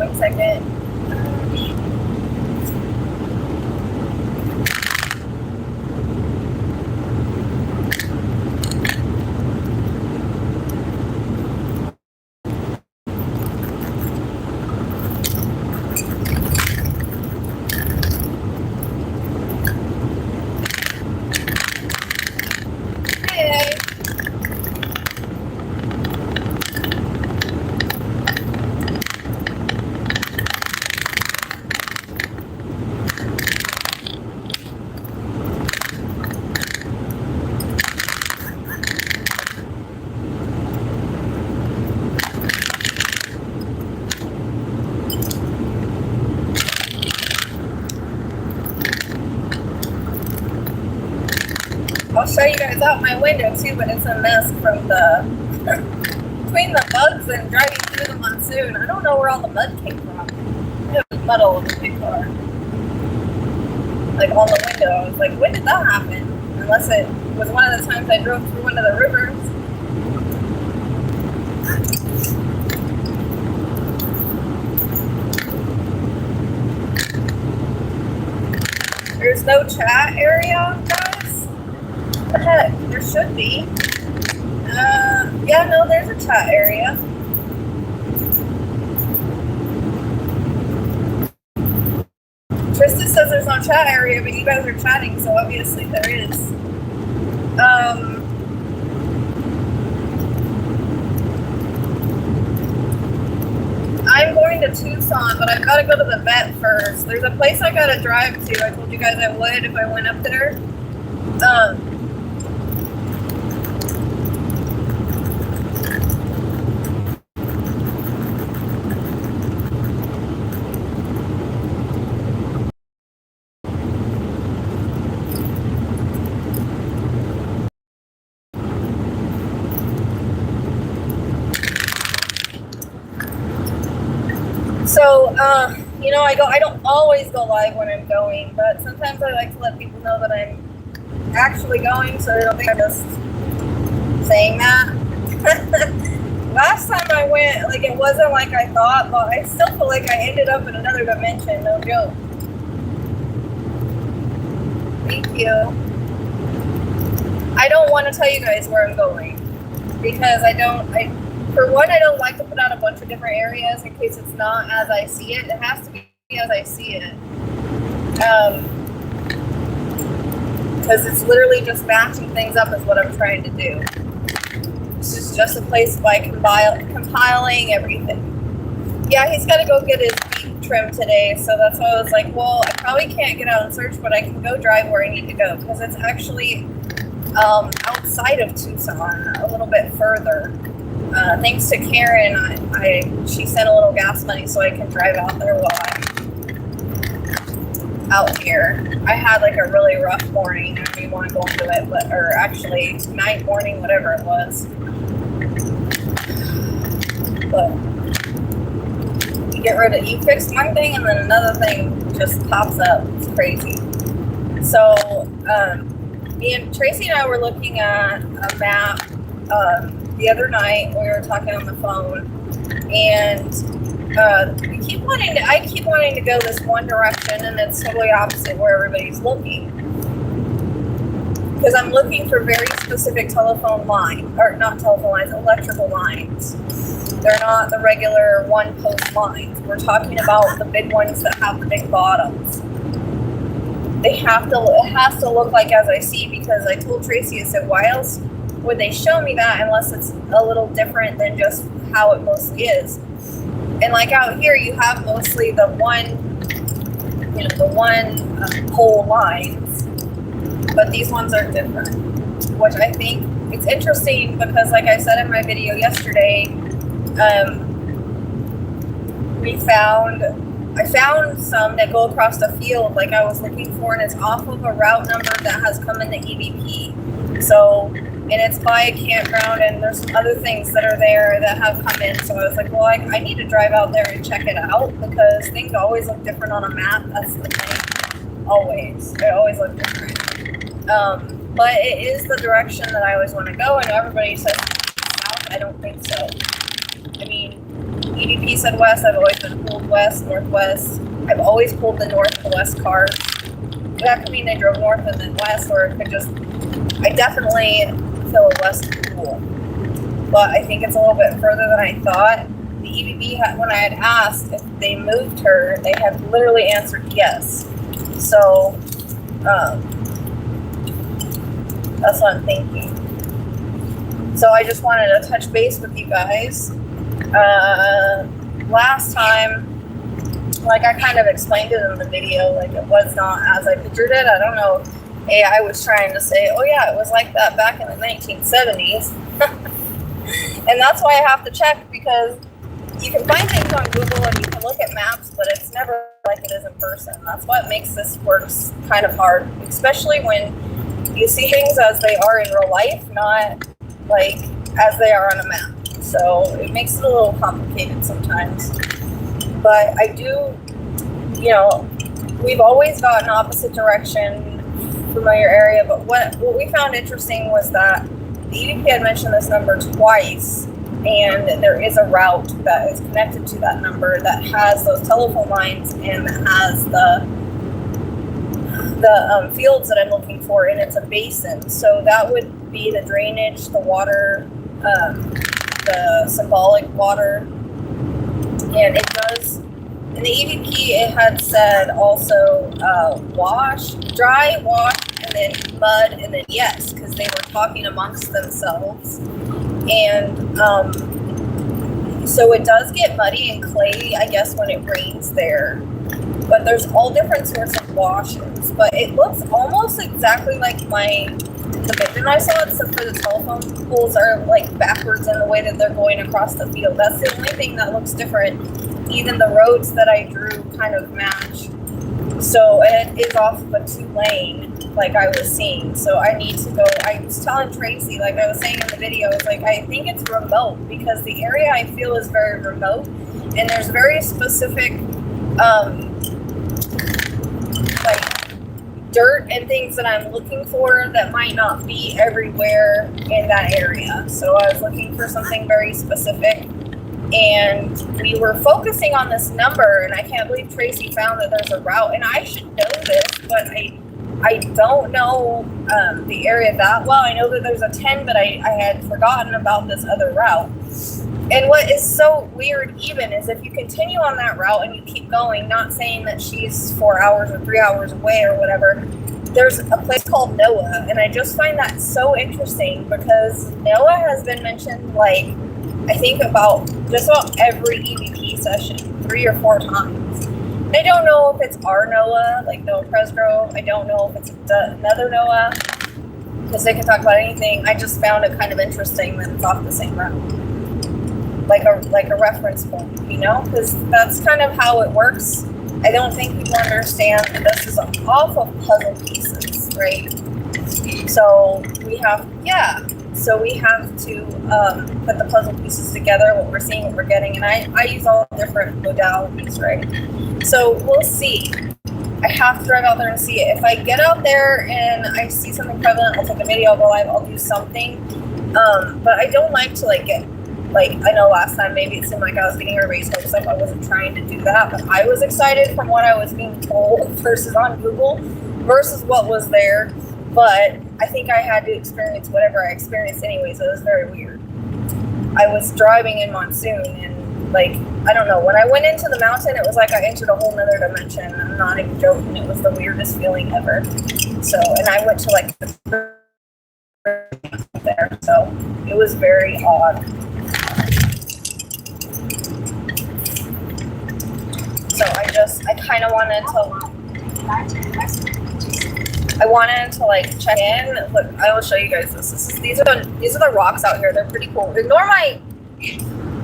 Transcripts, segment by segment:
1 second. I'll show you guys out my window too, but it's a mess from between the bugs and driving through the monsoon. I don't know where all the mud came from. It was mud all over the big car. Like on the window. I was like, when did that happen? Unless it was one of the times I drove through one of the rivers. There's no chat area, guys? What the heck? There should be. Yeah, no, there's a chat area. Trista says there's no chat area, but you guys are chatting, so obviously there is. I'm going to Tucson, but I've got to go to the vet first. There's a place I got to drive to. I told you guys I would if I went up there. So, you know, I don't always go live when I'm going, but sometimes I like to let people know that I'm actually going so they don't think I'm just saying that. Last time I went, like, it wasn't like I thought, but I still feel like I ended up in another dimension, no joke. Thank you. I don't want to tell you guys where I'm going because for one, I don't like to put out a bunch of different areas in case it's not as I see it. It has to be as I see it. Because it's literally just matching things up is what I'm trying to do. This is just a place by compiling everything. Yeah, he's got to go get his beef trimmed today, so that's why I was like, well, I probably can't get out and search, but I can go drive where I need to go, because it's actually outside of Tucson, a little bit further. Thanks to Karen, she sent a little gas money so I can drive out there while I'm out here. I had like a really rough morning. I don't even want to go into it, or actually night, morning, whatever it was. But you fix one thing and then another thing just pops up. It's crazy. So, me and Tracy and I were looking at a map the other night. We were talking on the phone, and I keep wanting to go this one direction, and it's totally opposite where everybody's looking. Because I'm looking for very specific telephone lines, or not telephone lines, electrical lines. They're not the regular one-post lines. We're talking about the big ones that have the big bottoms. It has to look like as I see, because I told Tracy, I said, why else would they show me that unless it's a little different than just how it mostly is? And like out here, you have mostly the one pole lines, but these ones are different, which I think it's interesting because, like I said in my video yesterday, I found some that go across the field like I was looking for, and it's off of a route number that has come in the EVP. So, and it's by a campground, and there's some other things that are there that have come in. So I was like, well, I need to drive out there and check it out, because things always look different on a map. That's the thing. Always. They always look different. But it is the direction that I always want to go, and everybody says south. I don't think so. I mean, EVP said west, I've always been pulled west, northwest. I've always pulled the north and the west cars. That could mean they drove north and then west, or it could just, I definitely feel a west pool. But I think it's a little bit further than I thought. The EVP, when I had asked if they moved her, they had literally answered yes. So, that's what I'm thinking. So I just wanted to touch base with you guys. Last time, like I kind of explained it in the video, like it was not as I pictured it. I don't know if AI was trying to say, oh yeah, it was like that back in the 1970s. And that's why I have to check, because you can find things on Google and you can look at maps, but it's never like it is in person. That's what makes this work kind of hard, especially when you see things as they are in real life, not like as they are on a map. So it makes it a little complicated sometimes. But I do, you know, we've always gotten opposite direction, familiar area, but what we found interesting was that the EVP had mentioned this number twice, and there is a route that is connected to that number that has those telephone lines and that has the fields that I'm looking for, and it's a basin. So that would be the drainage, the water, the symbolic water, and it does. In the EVP, it had said also wash, dry, wash, and then mud, and then yes, because they were talking amongst themselves. And so it does get muddy and clayey, I guess, when it rains there. But there's all different sorts of washes. But it looks almost exactly like the vision I saw, except for the telephone poles are like backwards in the way that they're going across the field. That's the only thing that looks different. Even the roads that I drew kind of match. So, and it is off of a 2-lane, like I was seeing. So I need to go, I was telling Tracy, like I was saying in the video, it's like, I think it's remote, because the area I feel is very remote, and there's very specific, like, dirt and things that I'm looking for that might not be everywhere in that area. So I was looking for something very specific. And we were focusing on this number, and I can't believe Tracy found that there's a route. And I should know this, but I don't know the area that well. I know that there's a 10, but I had forgotten about this other route. And what is so weird even is if you continue on that route and you keep going, not saying that she's 4 hours or 3 hours away or whatever, there's a place called Noah. And I just find that so interesting, because Noah has been mentioned, like, I think just about every EVP session, 3 or 4 times. I don't know if it's our Noah, like Noah Presgrove. I don't know if it's another Noah, because they can talk about anything. I just found it kind of interesting that it's off the same route, like a reference point, you know, because that's kind of how it works. I don't think people understand that this is off of puzzle pieces, right? So we have to put the puzzle pieces together, what we're seeing, what we're getting, and I use all different modalities, right? So we'll see. I have to drive out there and see it. If I get out there and I see something prevalent, I'll take a video, I'll go live, I'll do something. But I don't like to get, I know last time maybe it seemed like I was getting everybody's hopes up. I wasn't trying to do that, but I was excited from what I was being told versus on Google versus what was there. But I think I had to experience whatever I experienced anyway, so it was very weird. I was driving in monsoon, and I don't know, when I went into the mountain, it was like I entered a whole nother dimension. I'm not even joking. It was the weirdest feeling ever. So, and I went to the there, so it was very odd. So I kind of wanted to check in. Look, I will show you guys this. These are the rocks out here. They're pretty cool. Ignore my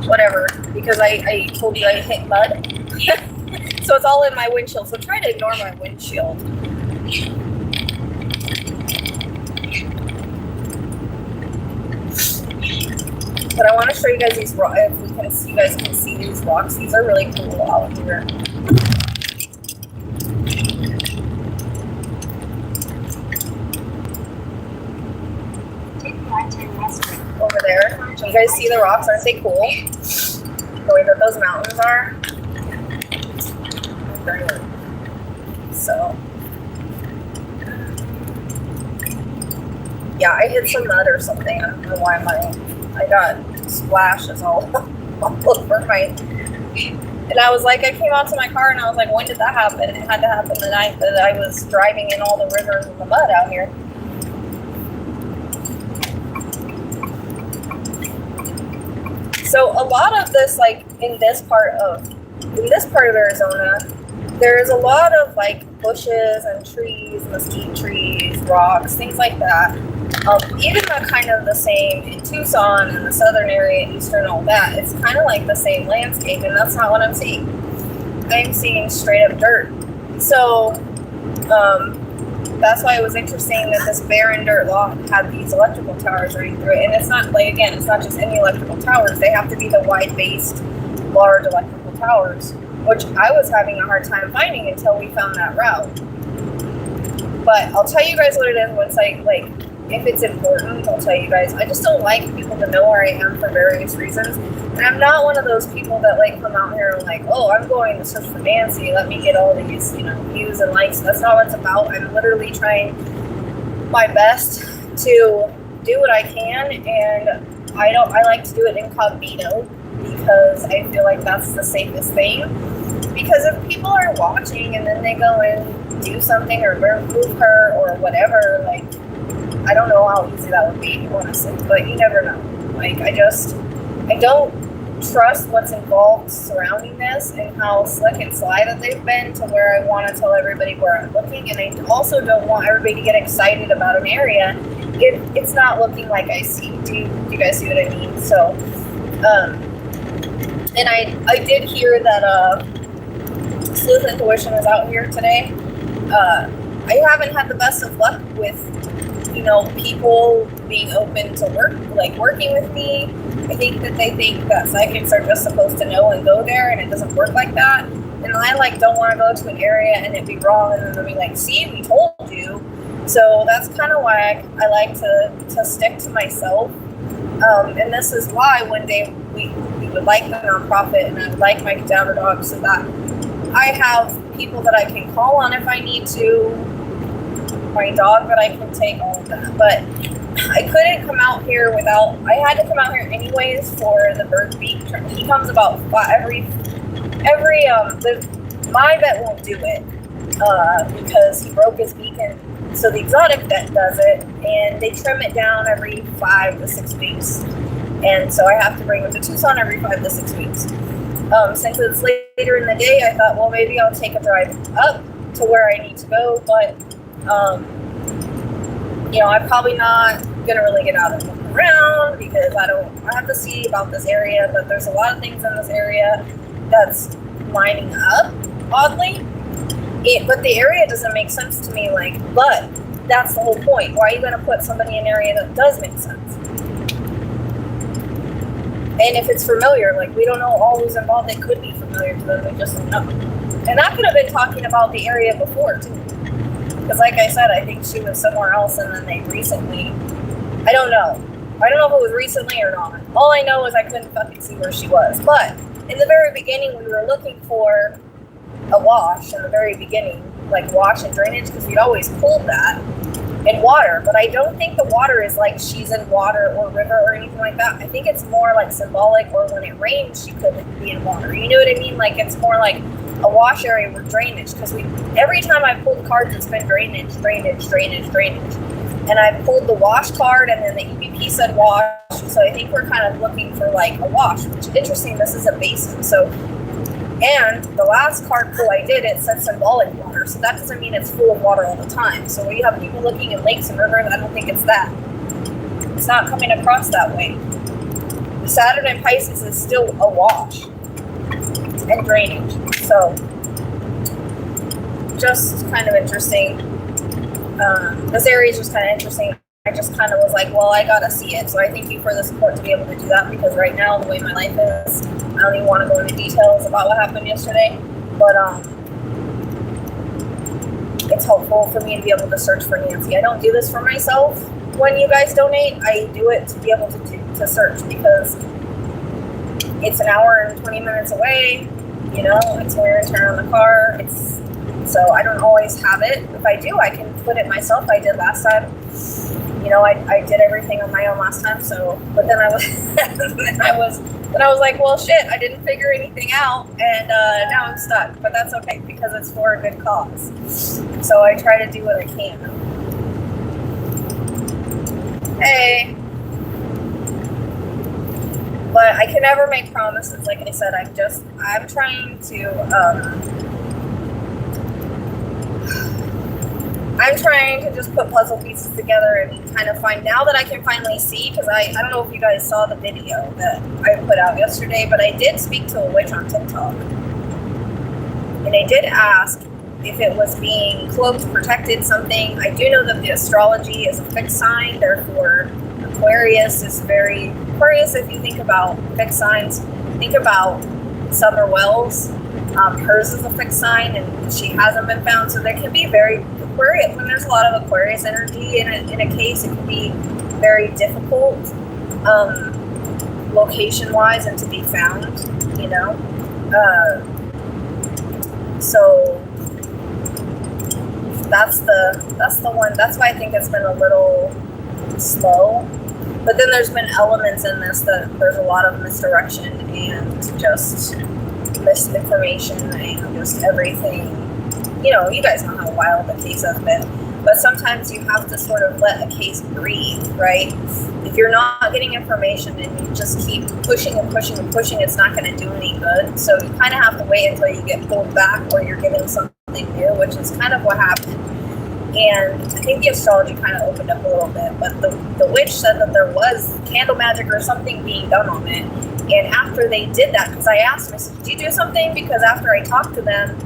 whatever, because I told you I hit mud. So it's all in my windshield. So try to ignore my windshield. But I want to show you guys these rocks. If you guys can see these rocks, these are really cool out here. Over there. You guys see the rocks? Aren't they cool? way that those mountains are. So, yeah, I hit some mud or something. I don't know why I got splashes all over my. And I was like, I came out to my car and I was like, when did that happen? It had to happen the night that I was driving in all the rivers and the mud out here. So a lot of this, like in this part of Arizona, there's a lot of like bushes and trees, mesquite trees, rocks, things like that. Even though kind of the same in Tucson and the southern area, eastern, all that, it's kind of like the same landscape, and that's not what I'm seeing. I'm seeing straight up dirt. So that's why it was interesting that this barren dirt lot had these electrical towers running through it. And it's not, like, again, it's not just any electrical towers. They have to be the wide-based, large electrical towers, which I was having a hard time finding until we found that route. But I'll tell you guys what it is once I, like, if it's important, I'll tell you guys. I just don't like people to know where I am for various reasons. And I'm not one of those people that, like, come out here and, like, oh, I'm going to search for Nancy. Let me get all these, views and likes. That's not what it's about. I'm literally trying my best to do what I can. And I like to do it incognito because I feel like that's the safest thing. Because if people are watching and then they go and do something or remove her or whatever, like, I don't know how easy that would be, honestly, but you never know. Like, I don't trust what's involved surrounding this and how slick and sly that they've been to where I want to tell everybody where I'm looking, and I also don't want everybody to get excited about an area if it's not looking like I see. Do you guys see what I mean? So, and I did hear that Sleuth Intuition is out here today. I haven't had the best of luck with people being open to working with me. I think that they think that psychics are just supposed to know and go there, and it doesn't work like that. And I don't want to go to an area and it be wrong, and then they'll be like, see, we told you. So that's kind of why I like to stick to myself. And this is why one day we would like the nonprofit, and I would like my Cadaver Dog, so that I have people that I can call on if I need to, my dog that I can take, all of that. But I couldn't come out here without, I had to come out here anyways for the bird beak. He comes about my vet won't do it because he broke his beak, and so the exotic vet does it, and they trim it down every 5 to 6 weeks. And so I have to bring him to Tucson every 5 to 6 weeks. Since it's later in the day, I thought, well, maybe I'll take a drive up to where I need to go, but I'm probably not gonna really get out and look around because I have to see about this area, but there's a lot of things in this area that's lining up oddly. But the area doesn't make sense to me, but that's the whole point. Why are you gonna put somebody in an area that does make sense? And if it's familiar, we don't know all who's involved, it could be familiar to them, we just don't know. And I could have been talking about the area before too. Because like I said, I think she was somewhere else, and then they recently, I don't know if it was recently or not. All I know is I couldn't fucking see where she was. But in the very beginning, we were looking for a wash in the very beginning, wash and drainage, because we'd always pulled that, and water. But I don't think the water is she's in water or river or anything like that. I think it's more symbolic, or when it rains, she could be in water. You know what I mean? It's more like a wash area with drainage, because every time I pulled cards, it's been drainage. And I pulled the wash card, and then the EVP said wash, so I think we're kind of looking for a wash, which is interesting. This is a basin, so, and the last card pull I did, it said symbolic water, so that doesn't mean it's full of water all the time. So when you have people looking at lakes and rivers, I don't think it's that. It's not coming across that way. Saturn in Pisces is still a wash and drainage. So, just kind of interesting. This area is just kind of interesting. I just kind of was like, well, I gotta see it. So I thank you for the support to be able to do that, because right now, the way my life is, I don't even want to go into details about what happened yesterday. But it's helpful for me to be able to search for Nancy. I don't do this for myself. When you guys donate, I do it to be able to search, because it's an hour and 20 minutes away, you know, it's wear and tear on the car. So I don't always have it. If I do, I can put it myself. I did last time. You know, I did everything on my own last time. So, but then I was like, well, shit, I didn't figure anything out, and now I'm stuck. But that's okay because it's for a good cause. So I try to do what I can. Hey. But I can never make promises. Like I said, I'm trying to just put puzzle pieces together and kind of find, now that I can finally see, because I don't know if you guys saw the video that I put out yesterday, but I did speak to a witch on TikTok. And I did ask if it was being cloaked, protected, something. I do know that the astrology is a fixed sign, therefore Aquarius, if you think about fixed signs, think about Summer Wells. Hers is a fixed sign, and she hasn't been found. So there can be very Aquarius, when there's a lot of Aquarius energy in a case, it can be very difficult, location-wise, and to be found, you know. So that's the one. That's why I think it's been a little slow. But then there's been elements in this that there's a lot of misdirection and just misinformation and just everything. You know, you guys know how wild the case has been. But sometimes you have to sort of let a case breathe, right? If you're not getting information and you just keep pushing and pushing and pushing, it's not going to do any good. So you kind of have to wait until you get pulled back or you're given something new, which is kind of what happened. And I think the astrology kind of opened up a little bit, but the witch said that there was candle magic or something being done on it. And after they did that, because I asked them, I said, did you do something? Because after I talked to them,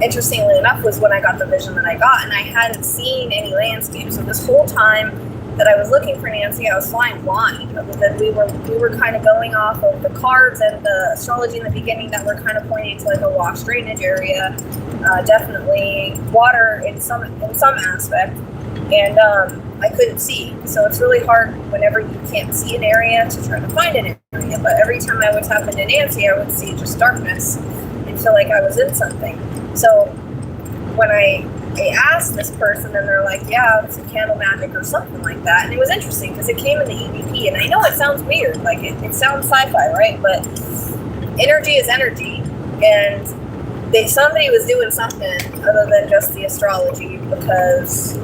interestingly enough, was when I got the vision that I got, and I hadn't seen any landscape. So this whole time that I was looking for Nancy, I was flying blind. That we were kind of going off of the cards and the astrology in the beginning that were kind of pointing to like a wash drainage area. Definitely water in some aspect, and I couldn't see. So it's really hard whenever you can't see an area to try to find an area. But every time I was talking to Nancy, I would see just darkness and feel like I was in something. So when I asked this person, and they're like, yeah, it's a candle magic or something like that. And it was interesting because it came in the EVP, and I know it sounds weird, like it sounds sci-fi, right? But energy is energy, and somebody was doing something other than just the astrology, because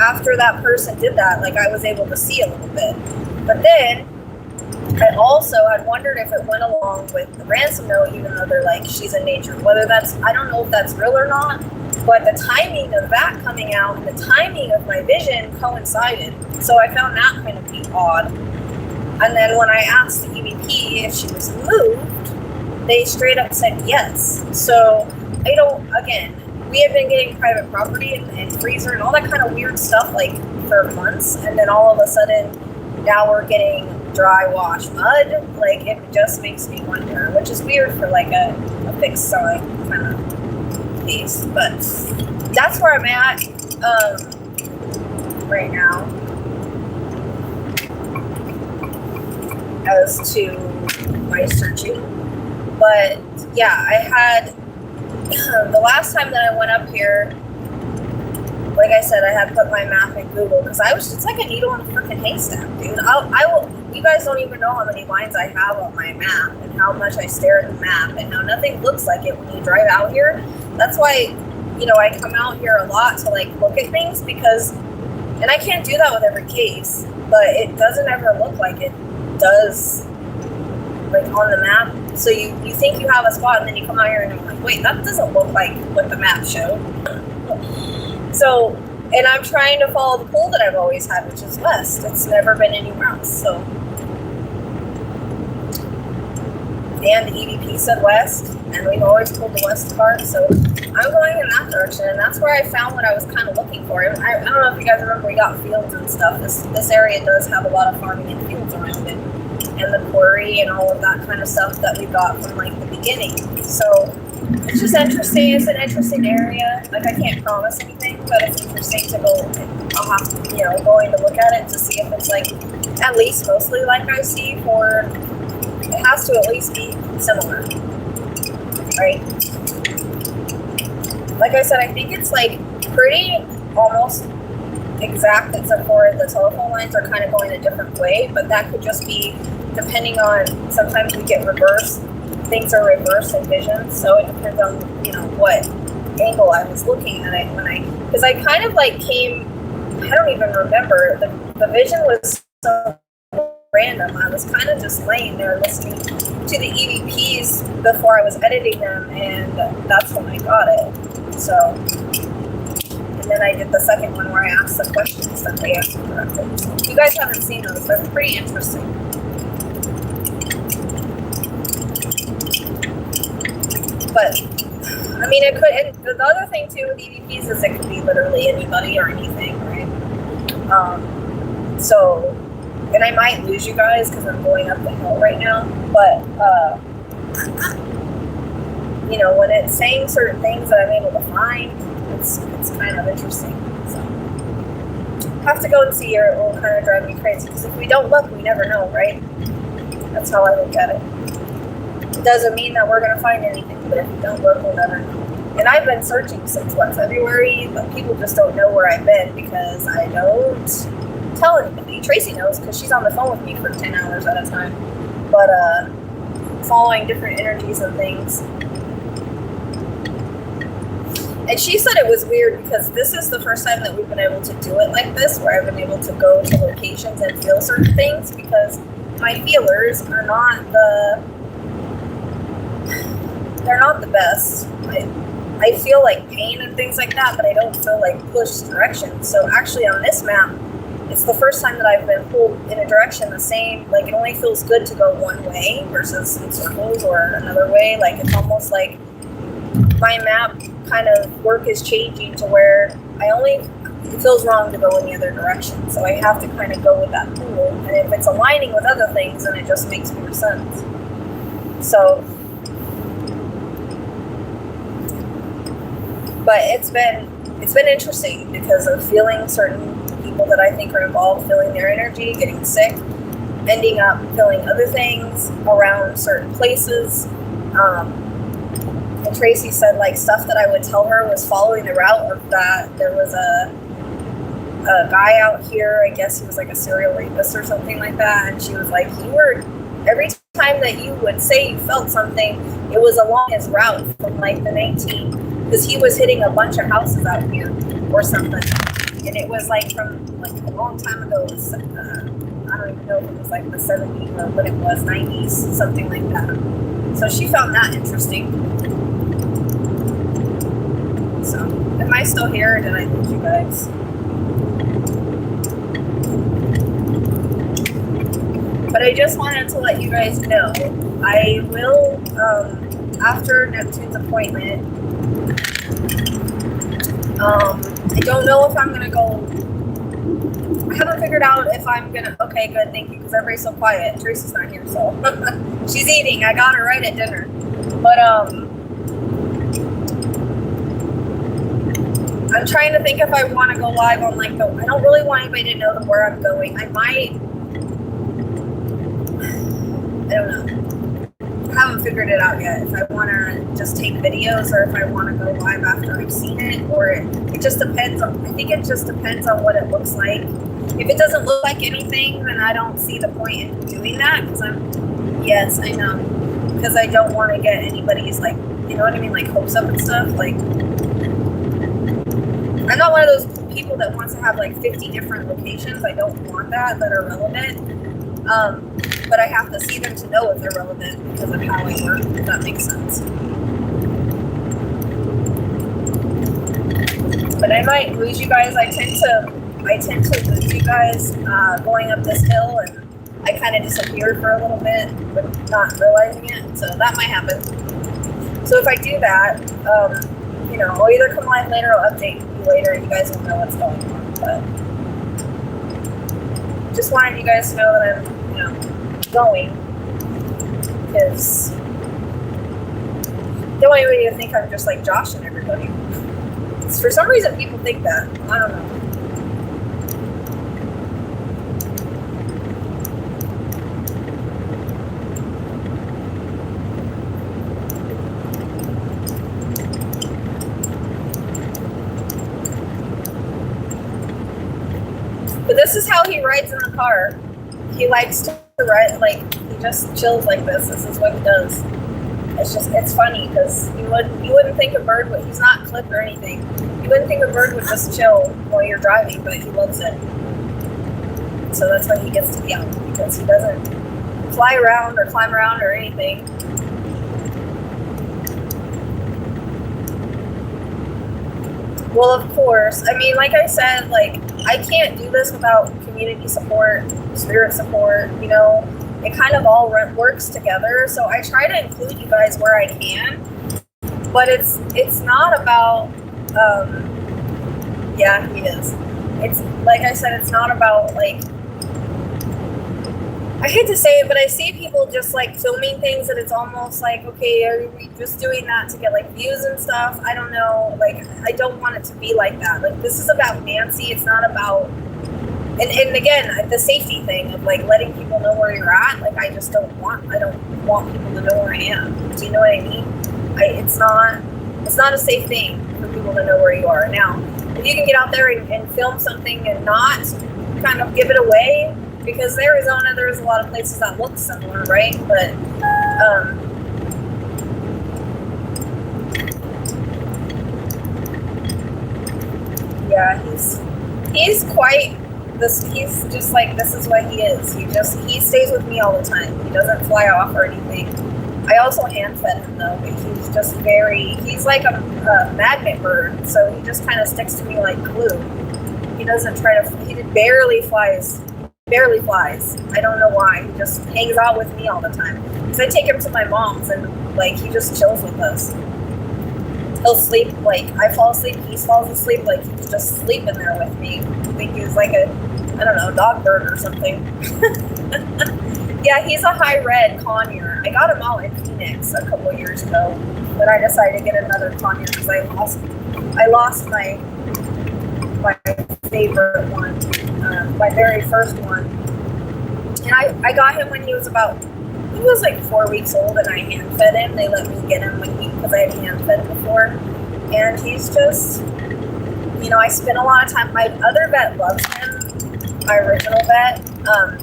after that person did that, like, I was able to see a little bit. But then I also had wondered if it went along with the ransom note, even though they're like, she's in nature. Whether that's, I don't know if that's real or not, but the timing of that coming out and the timing of my vision coincided. So I found that kind of be odd. And then when I asked the EVP if she was moved, they straight up said yes. So again, we had been getting private property and freezer and all that kind of weird stuff like for months, and then all of a sudden now we're getting dry wash mud. Like, it just makes me wonder, which is weird for like a fixed sign kind of case. But that's where I'm at right now as to my searching. But yeah, I had the last time that I went up here, like I said, I had put my map in Google because I was just like a needle in a freaking haystack, dude. You guys don't even know how many lines I have on my map and how much I stare at the map and how nothing looks like it when you drive out here. That's why, you know, I come out here a lot to like look at things, because, and I can't do that with every case, but it doesn't ever look like it does like on the map. So you think you have a spot, and then you come out here and you're like, wait, that doesn't look like what the map showed. So, and I'm trying to follow the pole that I've always had, which is west. It's never been anywhere else. So, and the EVP said west, and we've always pulled the west card. So I'm going in that direction, and that's where I found what I was kind of looking for. I don't know if you guys remember, we got fields and stuff. This area does have a lot of farming and fields around it, and the quarry and all of that kind of stuff that we got from like the beginning. So it's just interesting. It's an interesting area. Like, I can't promise anything, but it's interesting to go. I'll have to, going to look at it to see if it's like at least mostly like I see, or it has to at least be similar, right? Like I said, I think it's like pretty almost exact, except for the telephone lines are kind of going a different way, but that could just be depending on, sometimes we get reversed, things are reversed in vision, so it depends on, what angle I was looking at it because I kind of like came, I don't even remember, the vision was so random. I was kind of just laying there listening to the EVPs before I was editing them, and that's when I got it. So, and then I did the second one where I asked the questions that they asked correctly. If you guys haven't seen those, they're pretty interesting. But, I mean, it could, and the other thing too with EVPs is it could be literally anybody or anything, right? So, and I might lose you guys because I'm going up the hill right now, but, when it's saying certain things that I'm able to find, it's kind of interesting. So, have to go and see, or it will kind of drive me crazy, because if we don't look, we never know, right? That's how I look at it. It doesn't mean that we're going to find anything, but if we don't look, we'll never know. And I've been searching since, February, but people just don't know where I've been because I don't tell anybody. Tracy knows because she's on the phone with me for 10 hours at a time. But following different energies and things. And she said it was weird because this is the first time that we've been able to do it like this, where I've been able to go to locations and feel certain things, because my feelers are not they're not the best. I feel like pain and things like that, but I don't feel like push direction. So actually on this map, it's the first time that I've been pulled in a direction the same, like it only feels good to go one way versus in circles or another way. Like it's almost like my map kind of work is changing to where it feels wrong to go in the other direction. So I have to kind of go with that pool. And if it's aligning with other things, then it just makes more sense. So, but it's been interesting because of feeling certain people that I think are involved, feeling their energy, getting sick, ending up feeling other things around certain places. And Tracy said like stuff that I would tell her was following the route of that. There was a guy out here, I guess he was like a serial rapist or something like that, and she was like, every time that you would say you felt something, it was along his route from like the because he was hitting a bunch of houses out here or something. And it was like from like a long time ago. It was, I don't even know if it was like the 70s or what it was, 90s, something like that. So she found that interesting. So, am I still here or did I lose you guys? But I just wanted to let you guys know, I will, after Neptune's appointment, I don't know if I'm going to go, I haven't figured out if I'm going to, okay, good, thank you, because everybody's so quiet. Teresa's not here, so she's eating. I got her right at dinner. But, I'm trying to think if I want to go live on, like, I don't really want anybody to know where I'm going. I might, I don't know. I haven't figured it out yet. If I want to just take videos or if I want to go live after I've seen it, or it just depends on, I think it just depends on what it looks like. If it doesn't look like anything, then I don't see the point in doing that, because yes, I know. Because I don't want to get anybody's, like, you know what I mean, like hopes up and stuff. Like, I'm not one of those people that wants to have like 50 different locations. I don't want that are relevant. But I have to see them to know if they're relevant because of how I work, if that makes sense. But I might lose you guys. I tend to lose you guys going up this hill, and I kind of disappeared for a little bit, but not realizing it. So that might happen. So if I do that, I'll either come live later or update you later. You guys will know what's going on. But just wanted you guys to know that I'm, going, because don't want anybody to think I'm just like Josh and everybody. For some reason, people think that. I don't know. This is how he rides in the car. He likes to ride, like, he just chills like this. This is what he does. It's funny because you wouldn't think a bird would, he's not clipped or anything. You wouldn't think a bird would just chill while you're driving, but he loves it. So that's why he gets to be out, because he doesn't fly around or climb around or anything. Well, of course. I mean, like I said, like, I can't do this without community support, spirit support, you know. It kind of all works together. So I try to include you guys where I can. But it's not about, yeah, he is. It's, like I said, it's not about, like, I hate to say it, but I see people just, like, filming things that it's almost like, okay, are we just doing that to get, like, views and stuff? I don't know. Like, I don't want it to be like that. Like, this is about Nancy. It's not about, and again, the safety thing of, like, letting people know where you're at. Like, I don't want people to know where I am. Do you know what I mean? It's not a safe thing for people to know where you are. Now, if you can get out there and film something and not kind of give it away, because Arizona, there's a lot of places that look similar, right? But, yeah, he's quite this. He's just like, this is what he is. He stays with me all the time. He doesn't fly off or anything. I also hand fed him though, but he's just he's like a magnet bird, so he just kind of sticks to me like glue. He doesn't he barely flies. I don't know why. He just hangs out with me all the time. Because I take him to my mom's and, like, he just chills with us. He'll sleep, like, I fall asleep, he falls asleep, like, he's just sleeping there with me. I think he's like a, I don't know, dog bird or something. Yeah, he's a high red conure. I got him out in Phoenix a couple of years ago, but I decided to get another conure because I lost my favorite one, my very first one. And I got him when he was like 4 weeks old, and I hand fed him. They let me get him because I had hand fed him before. And he's just, you know, I spent a lot of time. My other vet loves him, my original vet.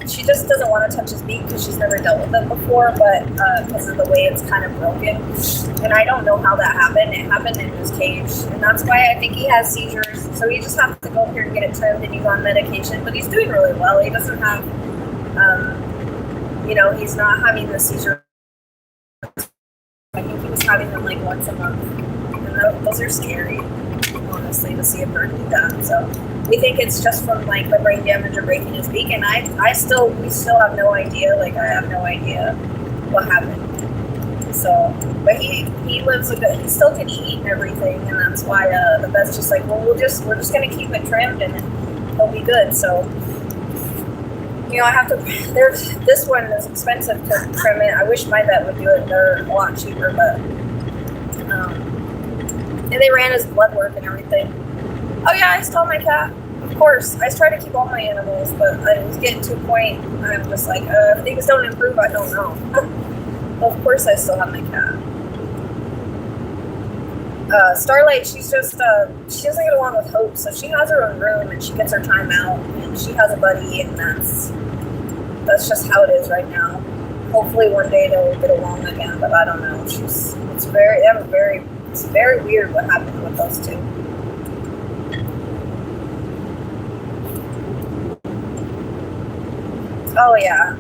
She just doesn't want to touch his beak because she's never dealt with it before, but because of the way it's kind of broken. And I don't know how that happened. It happened in his cage, and that's why I think he has seizures. So he just has to go here and get it trimmed, and he's on medication. But he's doing really well. He doesn't have, you know, he's not having the seizure. I think he was having them like once a month, and those are scary, honestly, to see a bird do that. So we think it's just from like the brain damage or breaking his beak, and we still have no idea. Like, I have no idea what happened. So, but he lives he still can eat and everything, and that's why the vet's just like, well, we're just gonna keep it trimmed and he'll be good. So, you know, I have to. This one is expensive to trim it. I wish my vet would do it. They're a lot cheaper, but and they ran his blood work and everything. Oh yeah, I stole my cat. Of course, I try to keep all my animals, but I was getting to a point where I'm just like, if things don't improve, I don't know. Well, of course I still have my cat. Starlight, she's just, she doesn't get along with Hope, so she has her own room and she gets her time out and she has a buddy, and that's just how it is right now. Hopefully one day they'll get along again, but I don't know. It's very weird what happened with those two. Oh yeah.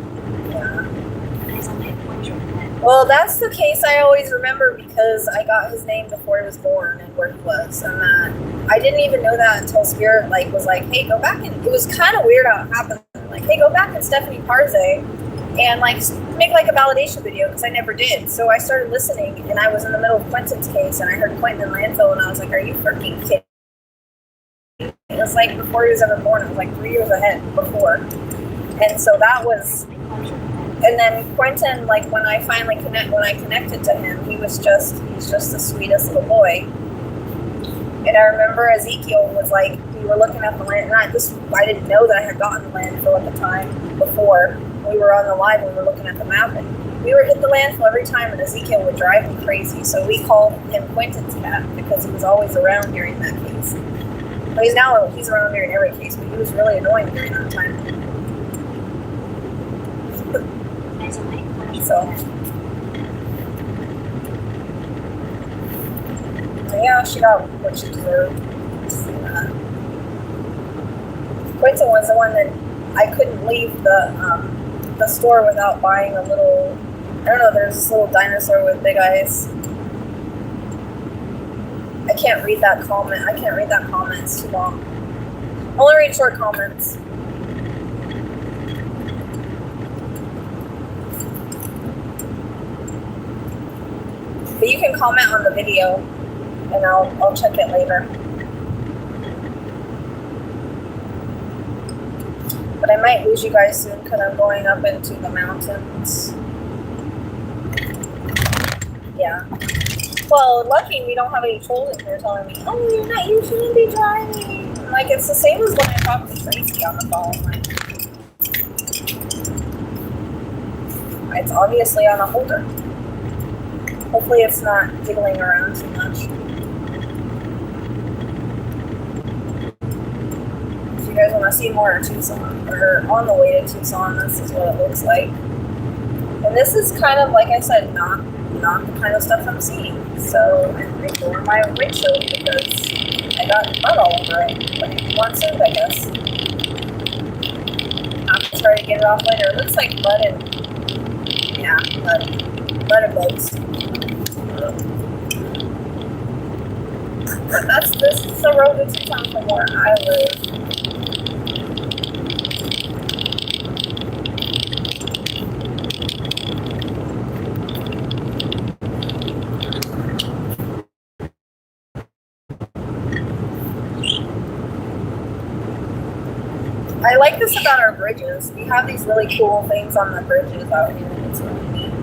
Well, that's the case I always remember because I got his name before he was born and where he was, and that I didn't even know that until Spirit was like, hey, go back, and it was kind of weird how it happened. Like, hey, go back and Stephanie Parze and make a validation video, because I never did. So I started listening, and I was in the middle of Quentin's case, and I heard Quentin in landfill, and I was like, are you freaking kidding? It was like before he was ever born. It was like 3 years ahead before. And so that was, and then Quentin, when I connected to him, he's just the sweetest little boy. And I remember Ezekiel was like, we were looking at the land, and I didn't know that I had gotten the landfill at the time before. We were on the live and we were looking at the map, and we were hit the landfill every time, and Ezekiel would drive me crazy. So we called him Quentin's cat because he was always around during that case. He's around here in every case, but he was really annoying during that time. So yeah, she got what she deserved. Quinton was the one that I couldn't leave the store without buying a little, I don't know, there's this little dinosaur with big eyes. I can't read that comment. It's too long. I only read short comments. But you can comment on the video and I'll check it later. But I might lose you guys soon because I'm going up into the mountains. Yeah. Well, lucky we don't have any trolls in here telling me, oh, you shouldn't be driving. Like, it's the same as when I talked to Tracy on the phone. Like, it's obviously on a holder. Hopefully it's not jiggling around too much. If you guys want to see more of Tucson, or on the way to Tucson, this is what it looks like. And this is kind of, like I said, not the kind of stuff I'm seeing. So I'm ignoring my windshield because I got mud all over it. But if you want to, I guess. I'll try to get it off later. It looks like mud and, yeah, mud and bugs. This is the road to Tucson from where I live. I like this about our bridges. We have these really cool things on the bridges out here. It's really neat.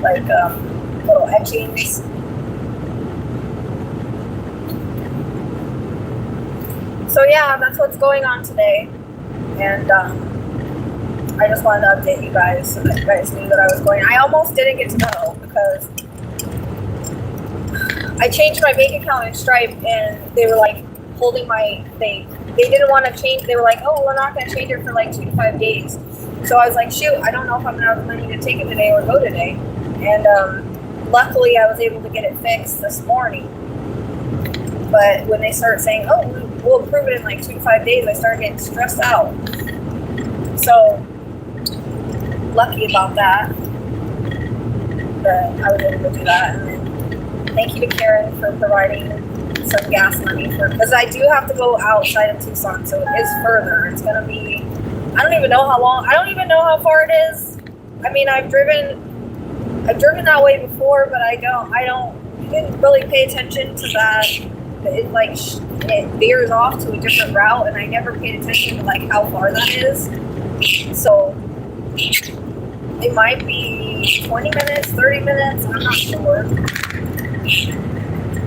Like little etchings. So yeah, that's what's going on today. And I just wanted to update you guys so that you guys knew that I was going. I almost didn't get to go because I changed my bank account in Stripe and they were like holding my thing. They didn't want to change. They were like, oh, we're not going to change it for like 2 to 5 days. So I was like, shoot, I don't know if I'm going to have the money to take it today or go today. And luckily I was able to get it fixed this morning. But when they start saying, oh, we'll approve it in like 2 to 5 days, I started getting stressed out. So lucky about that I was able to do that. And then thank you to Karen for providing some gas money because I do have to go outside of Tucson, so it is further. It's gonna be, I don't even know how long, I don't even know how far it is. I mean, I've driven that way before, but I didn't really pay attention to that. It it veers off to a different route, and I never paid attention to like how far that is. So it might be 20 minutes, 30 minutes, I'm not sure.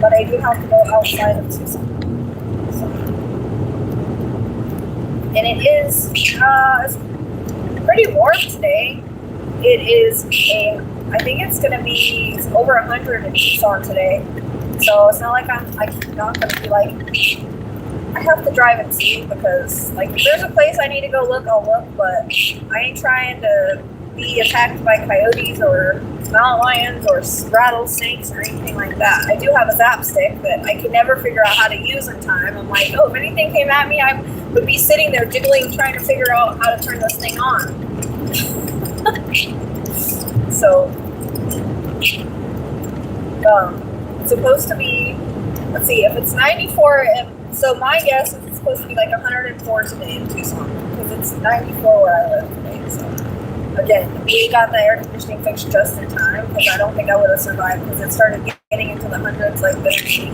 But I do have to go outside of Tucson. So. And it is it's pretty warm today. It is I think it's going to be over 100 in Tucson today. So it's not like I'm not going to be like, I have to drive and see because like if there's a place I need to go look, I'll look. But I ain't trying to be attacked by coyotes or mountain lions or rattlesnakes or anything like that. I do have a zap stick that I can never figure out how to use in time. I'm like, oh, if anything came at me, I would be sitting there jiggling trying to figure out how to turn this thing on. So, it's supposed to be, let's see, if it's 94, so my guess is it's supposed to be like 104 today in Tucson because it's 94 where I live today, so. Again, we got the air conditioning fixed just in time because I don't think I would have survived because it started getting into the hundreds like this week.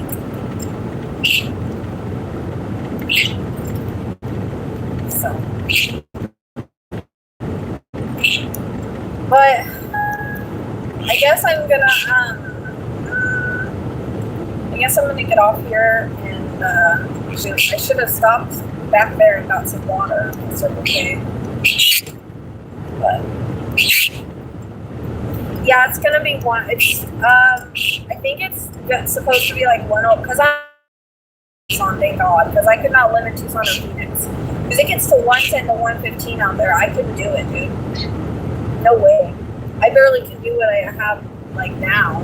So, but I guess I'm gonna get off here and I should have stopped back there and got some water. It's okay. But yeah, it's gonna be one. It's I think it's supposed to be like 1 because Tucson, thank God, because I could not live in Tucson or Phoenix. Because it gets to 110 to 115 out there. I couldn't do it, dude. No way. I barely can do what I have like now.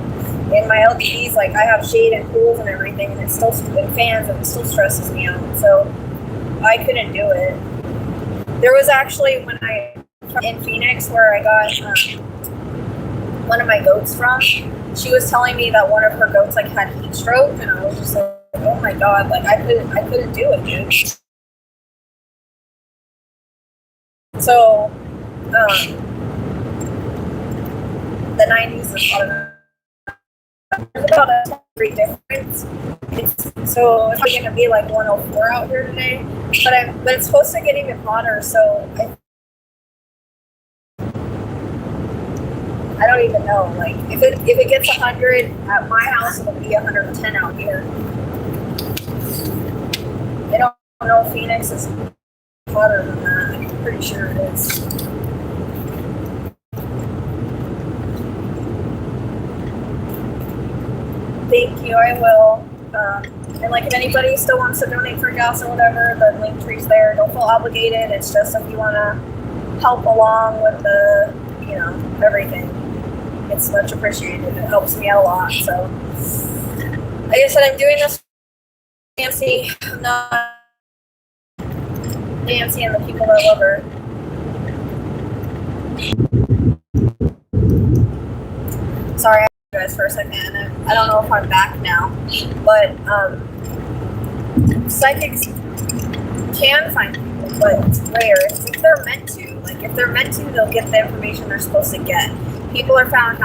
And my LDDs, like I have shade and pools and everything, and it's still and fans, and it still stresses me out. So I couldn't do it. There was actually when I in Phoenix where I got one of my goats from. She was telling me that one of her goats like had heat stroke, and I was just like, oh my God, like I couldn't do it, dude. So the 90s is about a degree difference. So it's probably gonna be like 104 out here today, but it's supposed to get even hotter. So I don't even know. Like if it gets 100 at my house, it'll be 110 out here. I don't know if Phoenix is hotter than that. I'm pretty sure it is. Thank you, I will. And like if anybody still wants to donate for gas or whatever, the Linktree's there. Don't feel obligated. It's just if you want to help along with the, everything. It's much appreciated. It helps me out a lot. So, like I said, I'm doing this for Nancy. I'm not Nancy and the people that love her. Sorry, I guys for a second. I don't know if I'm back now, but psychics can find people, but it's rare. It's if they're meant to. Like if they're meant to, they'll get the information they're supposed to get. People are found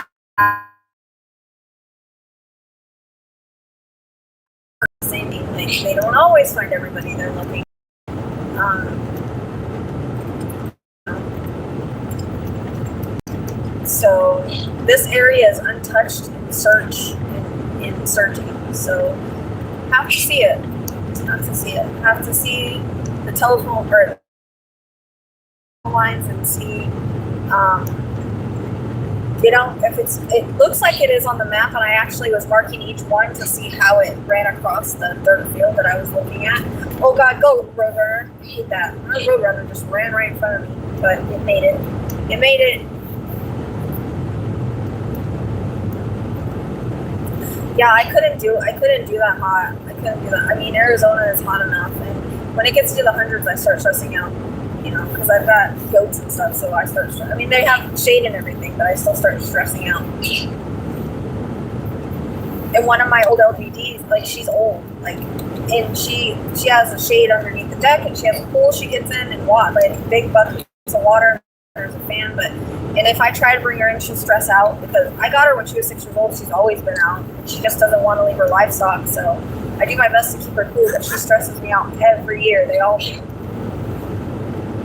same thing. Like they don't always find everybody they're looking. So this area is untouched in searching. So have to see it. Have to see the telephone or lines and see. If it looks like it is on the map, and I actually was marking each one to see how it ran across the dirt field that I was looking at. Oh God, go Roadrunner! I hate that. Roadrunner just ran right in front of me, but it made it. It made it. Yeah, I couldn't do that hot. I couldn't do that. I mean, Arizona is hot enough, and when it gets to the hundreds, I start stressing out. Because I've got goats and stuff, so I start. I mean, they have shade and everything, but I still start stressing out. And one of my old LVDs, like she's old, like, and she has a shade underneath the deck, and she has a pool she gets in, and like big buckets of water. There's a fan, and if I try to bring her in, she'll stress out because I got her when she was 6 years old. She's always been out. She just doesn't want to leave her livestock, so I do my best to keep her cool, but she stresses me out every year. They all do.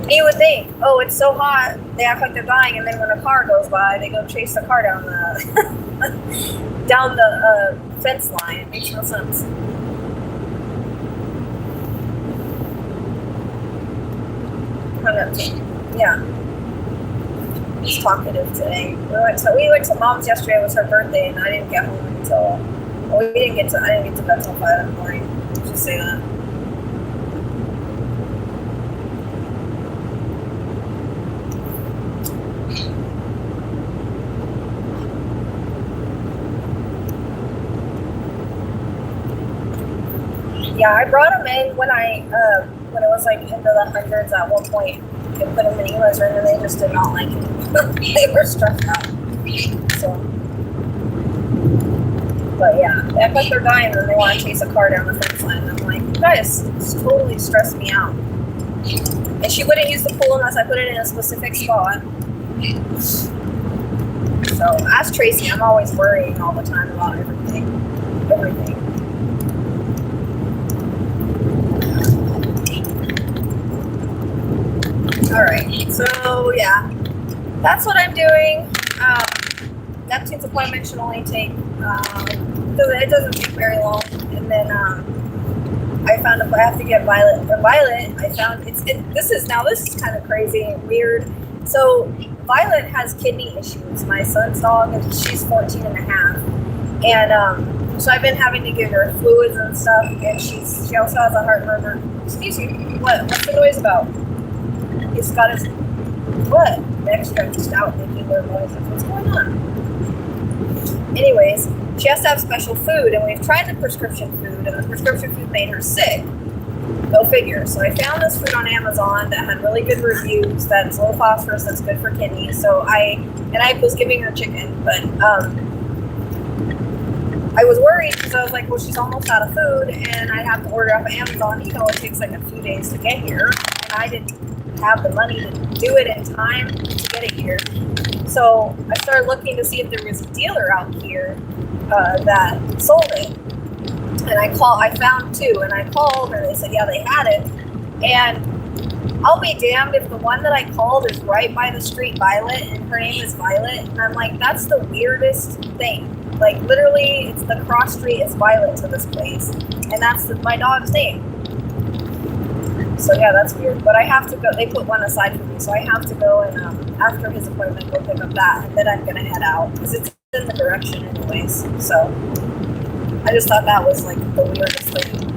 And you would think, oh, it's so hot, they act like they're dying, and then when a car goes by, they go chase the car down the down the fence line. It makes no sense. Yeah. He's talkative today. We went to Mom's yesterday. It was her birthday, and I didn't get home until. Well, I didn't get to bed until 5 in the morning. Let's just say that. Yeah, I brought them in when it was like into the hundreds at one point. I put them in Elas, and they just did not like it. They were stressed out. So, but yeah, they act like they're dying, and they want to chase a car down the fence line. And I'm like, you guys, it's totally stressed me out. And she wouldn't use the pool unless I put it in a specific spot. So ask Tracy. I'm always worrying all the time about everything. Alright, so yeah, that's what I'm doing. Neptune's appointment should only take, it doesn't take very long. And then I found I have to get Violet. For Violet, I found this is kind of crazy and weird. So Violet has kidney issues. My son's dog, she's 14 and a half. And So I've been having to give her fluids and stuff, and she also has a heart murmur. Excuse you. What's the noise about? He's got his what? Neck stretched out, making weird noises. What's going on? Anyways, she has to have special food, and we've tried the prescription food, and the prescription food made her sick. Go figure. So I found this food on Amazon that had really good reviews. That's low phosphorus. That's good for kidneys. So I was giving her chicken, but I was worried because I was like, well, she's almost out of food, and I'd have to order off of Amazon. You know, it takes like a few days to get here, and I didn't have the money to do it in time to get it here. So I started looking to see if there was a dealer out here that sold it. And I found two, and I called, and they said, yeah, they had it. And I'll be damned if the one that I called is right by the street Violet, and her name is Violet. And I'm like, that's the weirdest thing. Like, literally, it's the cross street is Violet to this place. And that's my dog's name. So, yeah, that's weird. But I have to go. They put one aside for me, so I have to go and, after his appointment, go pick up that. And then I'm going to head out, because it's in the direction anyways. So I just thought that was, like, the weirdest thing.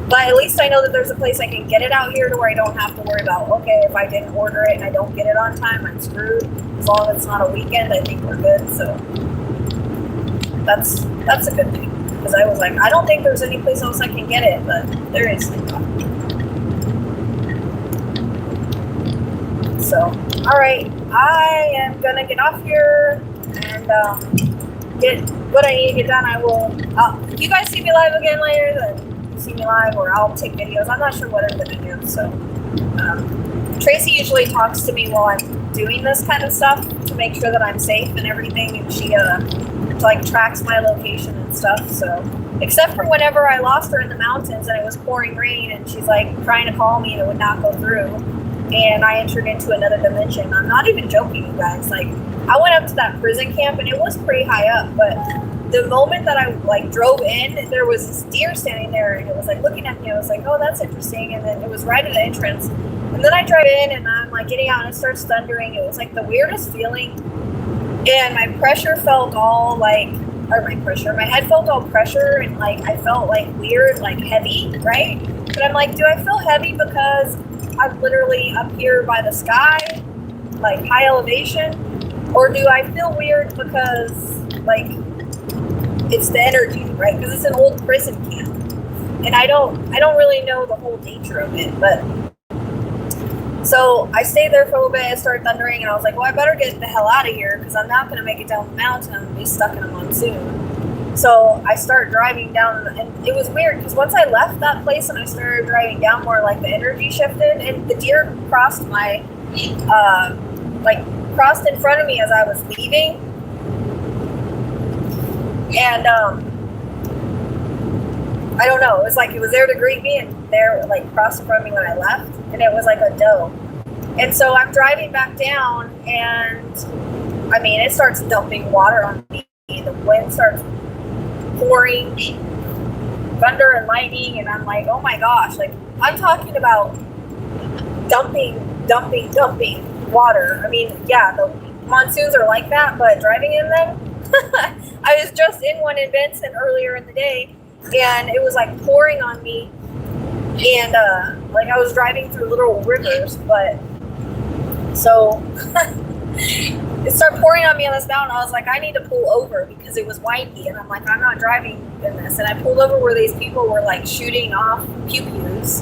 But at least I know that there's a place I can get it out here to where I don't have to worry about, okay, if I didn't order it and I don't get it on time, I'm screwed. As long as it's not a weekend, I think we're good. So that's a good thing. Because I was like, I don't think there's any place else I can get it, but there is. So, all right, I am going to get off here and get what I need to get done. If you guys see me live again later, then see me live, or I'll take videos. I'm not sure what I'm going to do. So Tracy usually talks to me while I'm doing this kind of stuff to make sure that I'm safe and everything, and she like tracks my location and stuff. So except for whenever I lost her in the mountains and it was pouring rain, and she's like trying to call me and it would not go through, and I entered into another dimension. I'm not even joking, you guys. Like, I went up to that prison camp, and it was pretty high up, but the moment that I like drove in, there was this deer standing there, and it was like looking at me. I was like, oh, that's interesting. And then it was right at the entrance. And then I drive in, and I'm like getting out, and it starts thundering. It was like the weirdest feeling. And my pressure felt all like, my head felt all pressure, and like I felt like weird, like heavy, right? But I'm like, do I feel heavy because I'm literally up here by the sky, like high elevation? Or do I feel weird because like it's the energy, right? Because it's an old prison camp, and I don't really know the whole nature of it. But so I stayed there for a little bit. It started thundering, and I was like, well, I better get the hell out of here, because I'm not going to make it down the mountain. I'm going to be stuck in a monsoon. So I started driving down, and it was weird because once I left that place and I started driving down more, like the energy shifted, and the deer crossed crossed in front of me as I was leaving. And I don't know, it was like it was there to greet me, and there like crossed in front of me when I left, and it was like a doe. And so I'm driving back down, and I mean, it starts dumping water on me. The wind starts pouring, thunder and lightning, and I'm like, oh my gosh, like I'm talking about dumping water. I mean, yeah, the monsoons are like that, but driving in them, I was just in one in Benson earlier in the day, and it was like pouring on me, and like I was driving through little rivers, but so it started pouring on me on this mountain. I was like, I need to pull over because it was windy, and I'm like, I'm not driving in this. And I pulled over where these people were like shooting off pew-pews,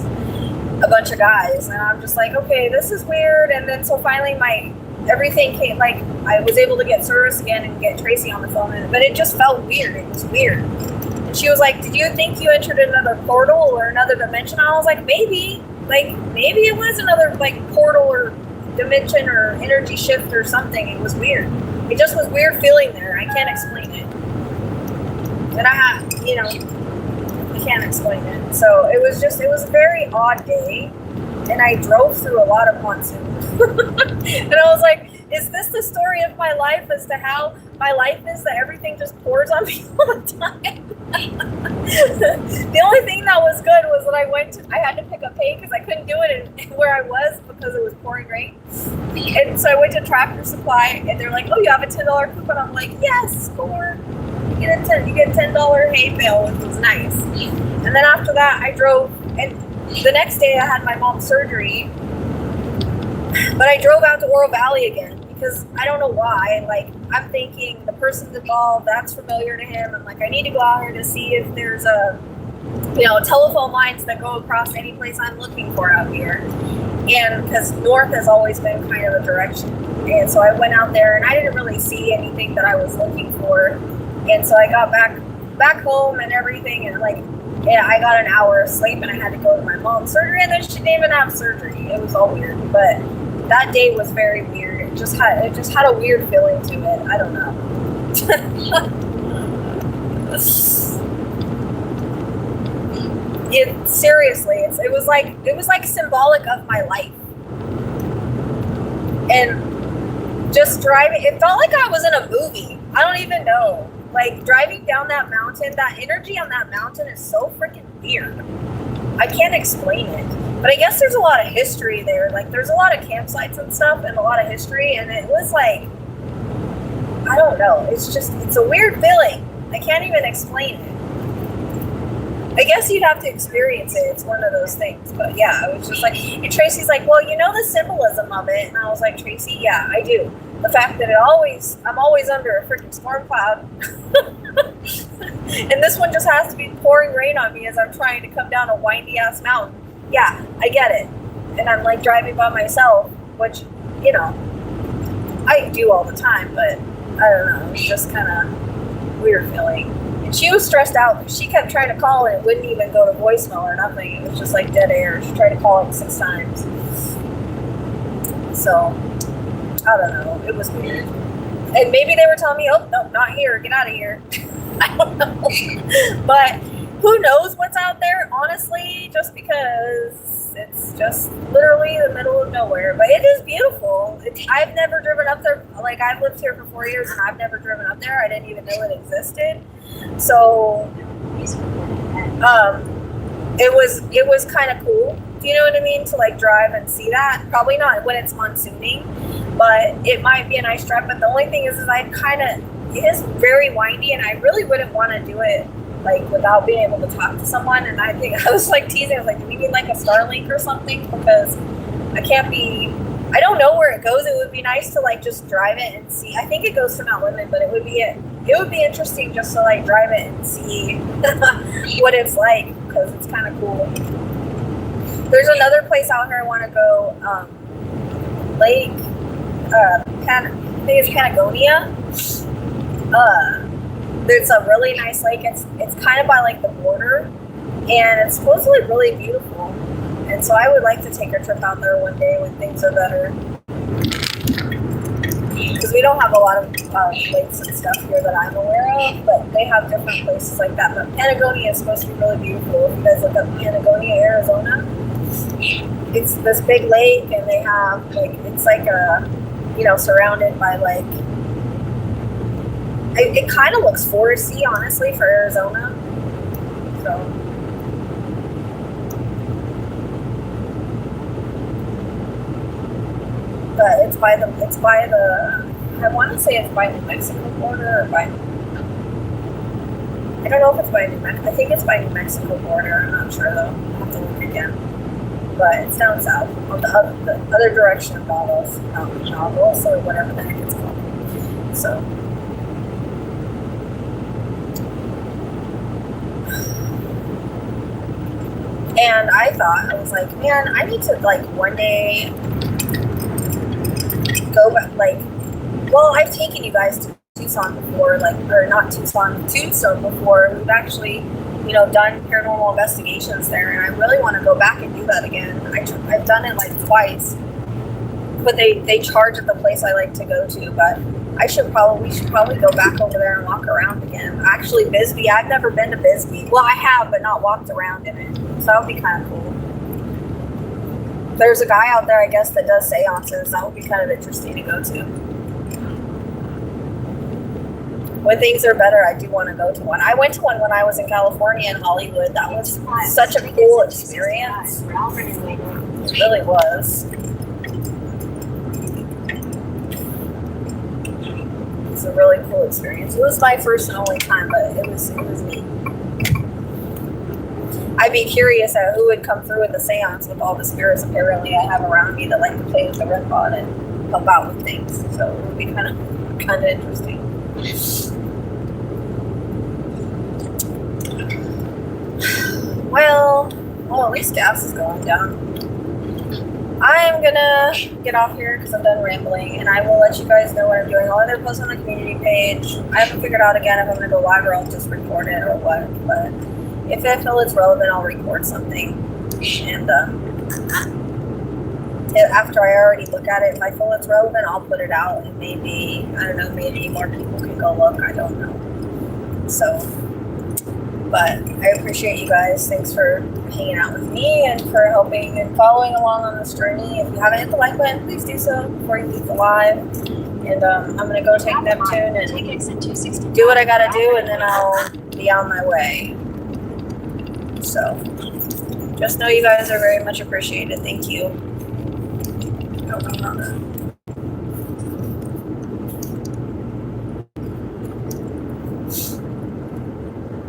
a bunch of guys, and I'm just like, okay, this is weird. And then so finally everything came, like I was able to get service again and get Tracy on the phone, but it just felt weird. It was weird. And she was like, did you think you entered another portal or another dimension? I was like, maybe it was another like portal or dimension or energy shift or something. It was weird. It just was weird feeling there. I can't explain it. And I can't explain it. So it was a very odd day, and I drove through a lot of monsoon. And I was like, is this the story of my life as to how my life is, that everything just pours on me all the time? The only thing that was good was that I had to pick up hay because I couldn't do it where I was because it was pouring rain. And so I went to Tractor Supply, and they're like, oh, you have a $10 coupon. I'm like, yes, score. You get a $10 hay bale, which was nice. And then after that, I drove, and the next day I had my mom's surgery, but I drove out to Oro Valley again because I don't know why. Like, I'm thinking the person's involved, that's familiar to him. I'm like, I need to go out here to see if there's telephone lines that go across any place I'm looking for out here. And because north has always been kind of the direction. And so I went out there and I didn't really see anything that I was looking for. And so I got back home and everything, and I got an hour of sleep, and I had to go to my mom's surgery, and then she didn't even have surgery. It was all weird, but that day was very weird. It just had a weird feeling to it. I don't know. Seriously, it was like symbolic of my life. And just driving, it felt like I was in a movie. I don't even know. Like, driving down that mountain, that energy on that mountain is so freaking weird. I can't explain it. But I guess there's a lot of history there. Like, there's a lot of campsites and stuff and a lot of history. And it was like, I don't know. It's a weird feeling. I can't even explain it. I guess you'd have to experience it. It's one of those things. But yeah, I was just like, and Tracy's like, well, you know the symbolism of it. And I was like, Tracy, yeah, I do. The fact that I'm always under a freaking storm cloud. And this one just has to be pouring rain on me as I'm trying to come down a windy ass mountain. Yeah, I get it. And I'm like driving by myself, which, I do all the time, but I don't know. It's just kind of weird feeling. And she was stressed out because she kept trying to call and it wouldn't even go to voicemail or nothing. It was just like dead air. She tried to call like 6 times. So, I don't know. It was weird. And maybe they were telling me, oh, no, not here. Get out of here. I don't know. But who knows what's out there, honestly, just because it's just literally the middle of nowhere. But it is beautiful. I've never driven up there. Like, I've lived here for 4 years and I've never driven up there. I didn't even know it existed. So, it was kind of cool. Do you know what I mean? To like drive and see that. Probably not when it's monsooning, but it might be a nice drive. But the only thing is it is very windy, and I really wouldn't want to do it like without being able to talk to someone. And I was like teasing. I was like, do we need like a Starlink or something? Because I don't know where it goes. It would be nice to like just drive it and see. I think it goes to Mount Lemmon, but it would be interesting just to like drive it and see what it's like, because it's kind of cool. There's another place out here I want to go, Lake, I think it's Patagonia. It's a really nice lake. It's kind of by like the border, and it's supposedly really beautiful. And so I would like to take a trip out there one day when things are better. Because we don't have a lot of lakes and stuff here that I'm aware of, but they have different places like that. But Patagonia is supposed to be really beautiful. If you guys look up Patagonia, Arizona, it's this big lake, and they have it's like surrounded by like, it kind of looks foresty, honestly, for Arizona. So. But it's by the, I want to say it's by New Mexico border, or by, I don't know if it's by New Mexico, I think it's by New Mexico border, I'm not sure though, I'll have to look again. But it's down south, on the other direction of Davos, or whatever the heck it's called. So. And I was like, man, I need to like one day go back, I've taken you guys to Tucson before, Tucson before. We've actually, done paranormal investigations there, and I really want to go back and do that again. I've done it like twice, but they charge at the place I like to go to, but we should probably go back over there and walk around again. Actually, Bisbee, I've never been to Bisbee. Well, I have, but not walked around in it, so that would be kind of cool. There's a guy out there, I guess, that does seances. That would be kind of interesting to go to. When things are better, I do want to go to one. I went to one when I was in California in Hollywood. That was such a cool experience. It really was. was a really cool experience. It was my first and only time, but it was neat. I'd be curious at who would come through with the seance with all the spirits apparently I have around me that like to play with the red pod and help out with things. So it would be kind of interesting. Well, at least gas is going down. I'm gonna get off here because I'm done rambling, and I will let you guys know what I'm doing. I'll either post on the community page. I haven't figured out again if I'm gonna go live or I'll just record it or what. But if I feel it's relevant, I'll record something. And after I already look at it, if I feel it's relevant, I'll put it out, and maybe, I don't know, maybe more people can go look. I don't know. So, but I appreciate you guys. Thanks for hanging out with me and for helping and following along on this journey. If you haven't hit the like button, please do so before you leave the live. And I'm going to go take Neptune and do what I got to do, and then I'll be on my way. So, just know you guys are very much appreciated. Thank you.